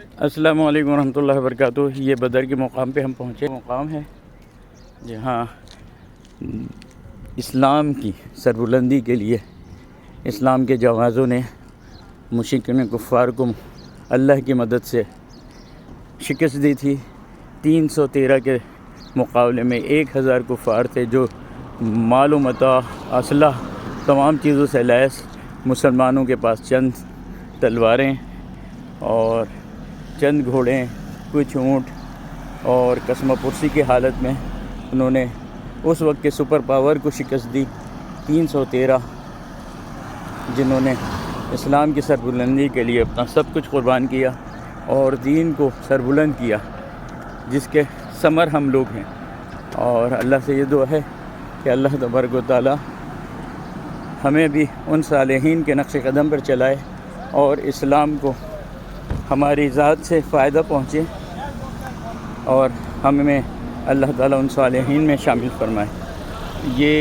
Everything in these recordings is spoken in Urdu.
السلام علیکم ورحمۃ اللہ وبرکاتہ۔ یہ بدر کے مقام پہ ہم پہنچے، مقام ہے جہاں اسلام کی سربلندی کے لیے اسلام کے جوازوں نے مشرکین کفار کو اللہ کی مدد سے شکست دی تھی۔ 313 کے مقابلے میں 1000 کفار تھے جو مال و متاع، اسلحہ، تمام چیزوں سے لیس۔ مسلمانوں کے پاس چند تلواریں اور چند گھوڑے، کچھ اونٹ، اور قسمہ پرسی کی حالت میں انہوں نے اس وقت کے سپر پاور کو شکست دی۔ 313 جنہوں نے اسلام کی سربلندی کے لیے اپنا سب کچھ قربان کیا اور دین کو سربلند کیا، جس کے ثمر ہم لوگ ہیں۔ اور اللہ سے یہ دعا ہے کہ اللہ تبارک و تعالی ہمیں بھی ان صالحین کے نقش قدم پر چلائے اور اسلام کو ہماری ذات سے فائدہ پہنچے، اور ہمیں اللہ تعالیٰ ان صالحین میں شامل فرمائے۔ یہ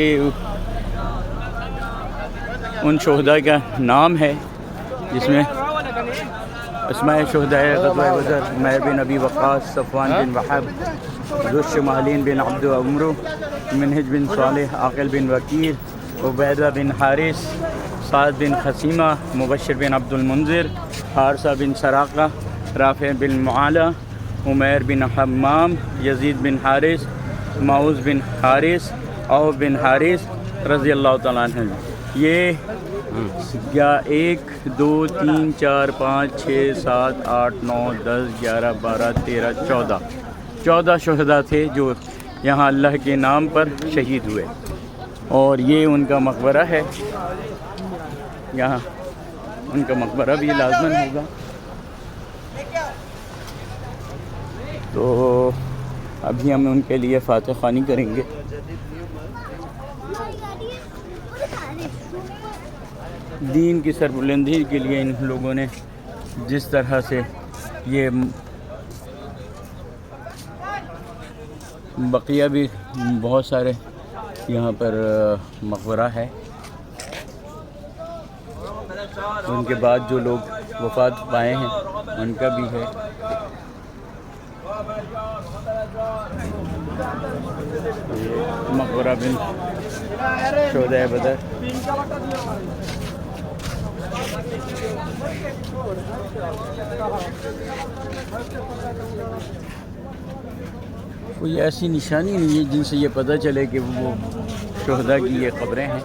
ان شہداء کا نام ہے جس میں اسماء شہداء غزوہ بدر: عمیر بن ابی وقاص، صفوان بن وہب، ذو الشمالین بن عبد عمرو، منہج بن صالح، عاقل بن وقیر، عبیدہ بن حارث، سعد بن خسیمہ، مبشر بن عبد المنذر، حارثہ بن سراقہ، رافع بن معالیٰ، عمیر بن حمام، یزید بن حارث، معوذ بن حارث، عوف بن حارث رضی اللہ تعالیٰ عنہ۔ یہ 1 2 3 4 5 6 7 8 9 10 11 12 13 14 شہداء تھے جو یہاں اللہ کے نام پر شہید ہوئے، اور یہ ان کا مقبرہ ہے۔ یہاں ان کا مقبرہ بھی لازماً ہوگا۔ تو ابھی ہم ان کے لیے فاتح خوانی کریں گے۔ دین کی سربلندی کے لیے ان لوگوں نے جس طرح سے یہ بقیہ بھی بہت سارے یہاں پر مقبرہ ہے، ان کے بعد جو لوگ وفات پائے ہیں ان کا بھی ہے۔ مقبرہ بن شہداء بدر۔ کوئی ایسی نشانی نہیں ہے جن سے یہ پتہ چلے کہ وہ شہداء کی یہ قبریں ہیں۔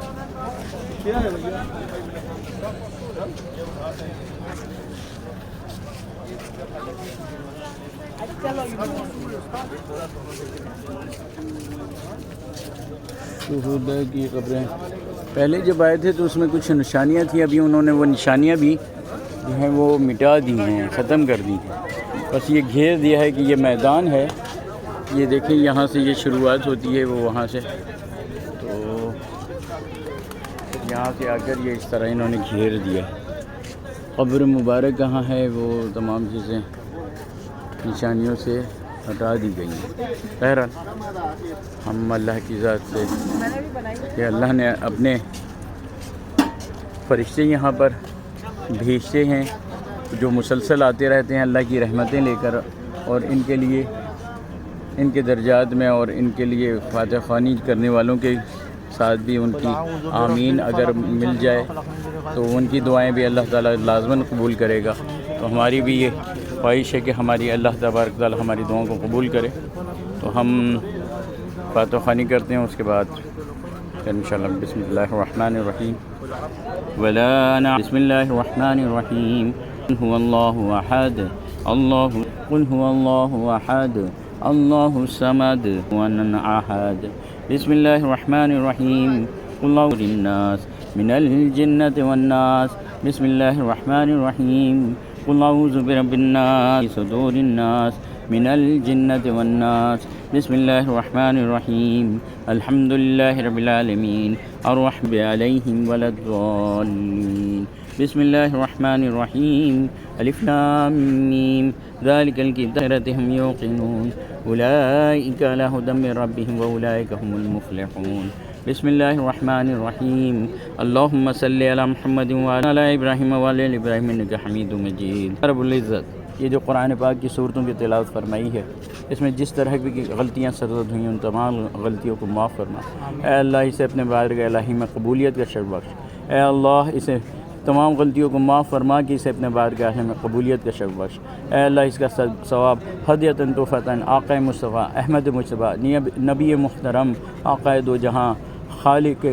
شہداء کی قبریں پہلے جب آئے تھے تو اس میں کچھ نشانیاں تھیں، ابھی انہوں نے وہ نشانیاں بھی جو ہیں وہ مٹا دی ہیں، ختم کر دی ہیں۔ بس یہ گھیر دیا ہے کہ یہ میدان ہے، یہ دیکھیں یہاں سے یہ شروعات ہوتی ہے، وہ وہاں سے، تو یہاں سے آ کر یہ اس طرح انہوں نے گھیر دیا۔ قبر مبارک کہاں ہے وہ تمام چیزیں نشانیوں سے ہٹا دی گئی ہیں۔ بہرحال ہم اللہ کی ذات سے کہ اللہ نے اپنے فرشتے یہاں پر بھیجتے ہیں جو مسلسل آتے رہتے ہیں اللہ کی رحمتیں لے کر، اور ان کے لیے، ان کے درجات میں اور ان کے لیے فاتح خوانی کرنے والوں کے ساتھ بھی ان کی آمین اگر مل جائے تو ان کی دعائیں بھی اللہ تعالیٰ لازماً قبول کرے گا۔ تو ہماری بھی یہ خواہش ہے کہ ہماری اللہ تبارک تعالیٰ ہماری دعاؤں کو قبول کرے۔ تو ہم فاتح خوانی کرتے ہیں، اس کے بعد پھر انشاءاللہ بسم اللہ الرحمن الرحیم بسم اللہ الرحمن الرحیم هو اللہ احد اللہ قل هو اللہ احد اللہ الصمد ولم احد بسم اللہ الرحمن الرحیم قل اعوذ للناس من الجنة والناس بسم اللہ الرحمن الرحیم قل اعوذ برب الناس صدور الناس من الجنة والناس بسم اللہ الرحمن الرحیم الحمد للہ رب العالمین الرحمن علیہم ولا الضالین بسم اللہ الرحمن الرحیم الف لام میم ذلک الکتاب هم یوقنون اولئک علی ھدی من ربهم واولئک هم المفلحون بسم اللہ الرحمن الرحیم اللہم صلی علی محمد وعلی ابراہیم وعلی ابراہیم انک حمید مجید۔ رب العزت یہ جو قرآن پاک کی صورتوں کی تلاوت فرمائی ہے، اس میں جس طرح کی غلطیاں سرزد ہوئیں ان تمام غلطیوں کو معاف فرما۔ اے اللہ اسے اپنے بارگاہ الہی میں قبولیت کا شرف بخش۔ اے اللہ اسے تمام غلطیوں کو معاف فرما کہ اسے اپنے بارگاہ میں قبولیت کا شرف بخش۔ اے اللہ اس کا ثواب ہدیۃً تحفۃً آقا مصطفیٰ احمد مجتبیٰ نبی محترم آقا دو جہاں خالق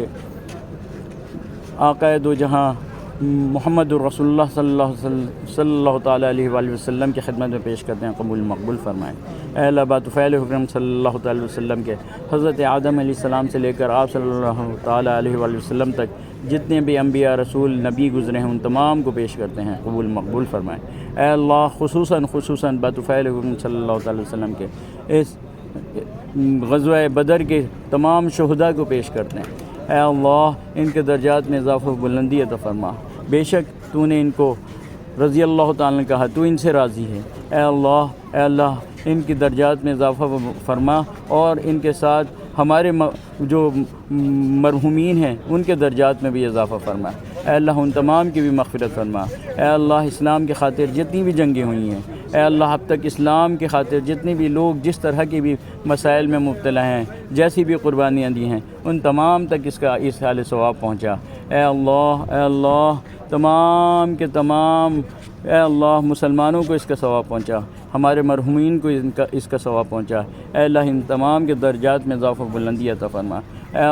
آقا دو جہاں محمد الرسول اللہ صلی اللہ تعالیٰ علیہ وآلہ وسلم کی خدمت میں پیش کرتے ہیں، قبول مقبول فرمائیں۔ اے اللہ بطفیل حکرم صلی اللہ تعالیٰ علیہ وسلم کے حضرت آدم علیہ السلام سے لے کر آپ صلی اللہ تعالیٰ علیہ وآلہ وسلم تک جتنے بھی انبیاء رسول نبی گزرے ہیں ان تمام کو پیش کرتے ہیں، قبول مقبول فرمائیں۔ اے اللہ خصوصاً بطفیل حکرم صلی اللہ تعالیٰ علیہ وسلم کے اس غزوہ بدر کے تمام شہداء کو پیش کرتے ہیں۔ اے اللہ ان کے درجات میں اضافہ و بلندی عطا فرما۔ بے شک تو نے ان کو رضی اللہ تعالیٰ نے کہا، تو ان سے راضی ہے۔ اے اللہ ان کی درجات میں اضافہ فرما اور ان کے ساتھ ہمارے جو مرحومین ہیں ان کے درجات میں بھی اضافہ فرما۔ اے اللہ ان تمام کی بھی مغفرت فرما۔ اے اللہ اسلام کی خاطر جتنی بھی جنگیں ہوئی ہیں، اے اللہ اب تک اسلام کی خاطر جتنی بھی لوگ جس طرح کی بھی مسائل میں مبتلا ہیں، جیسی بھی قربانیاں دی ہیں، ان تمام تک اس کا ایصال ثواب پہنچا۔ اے اللہ تمام کے تمام اے اللہ مسلمانوں کو اس کا ثواب پہنچا، ہمارے مرحومین کو اس کا ثواب پہنچا۔ اے اللہ ان تمام کے درجات میں اضافہ و بلندی عطا فرما۔ اے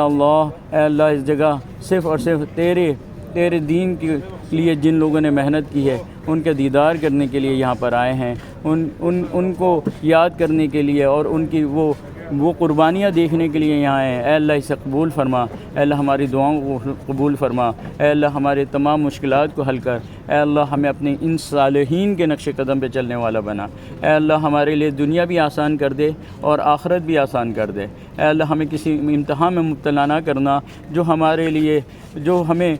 اللہ اس جگہ صرف اور صرف تیرے دین کے لیے جن لوگوں نے محنت کی ہے ان کے دیدار کرنے کے لیے یہاں پر آئے ہیں، ان کو یاد کرنے کے لیے اور ان کی وہ قربانیاں دیکھنے کے لیے یہاں ہیں۔ اے اللہ اسے قبول فرما۔ اے اللہ ہماری دعاؤں کو قبول فرما۔ اے اللہ ہمارے تمام مشکلات کو حل کر۔ اے اللہ ہمیں اپنے ان صالحین کے نقش قدم پہ چلنے والا بنا۔ اے اللہ ہمارے لیے دنیا بھی آسان کر دے اور آخرت بھی آسان کر دے۔ اے اللہ ہمیں کسی امتحان میں مبتلا نہ کرنا جو ہمیں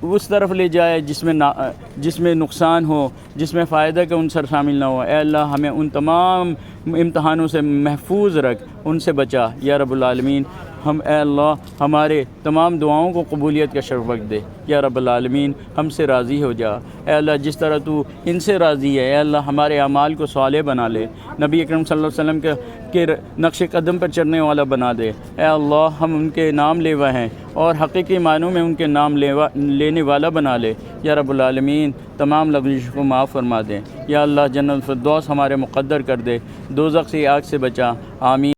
اس طرف لے جائے جس میں نقصان ہو، جس میں فائدہ کا عنصر شامل نہ ہو۔ اے اللہ ہمیں ان تمام امتحانوں سے محفوظ رکھ، ان سے بچا یا رب العالمین۔ اے اللہ ہمارے تمام دعاؤں کو قبولیت کا شرف بخش دے یا رب العالمین، ہم سے راضی ہو جا۔ اے اللہ جس طرح تو ان سے راضی ہے، اے اللہ ہمارے اعمال کو صالح بنا لے، نبی اکرم صلی اللہ علیہ وسلم کے نقش قدم پر چلنے والا بنا دے۔ اے اللہ ہم ان کے نام لیوا ہیں اور حقیقی معنوں میں ان کے نام لینے والا بنا لے یا رب العالمین۔ تمام لغزش کو معاف فرما دے یا اللہ، جنت الفردوس ہمارے مقدر کر دے، دوزخ سے آگ سے بچا، آمین۔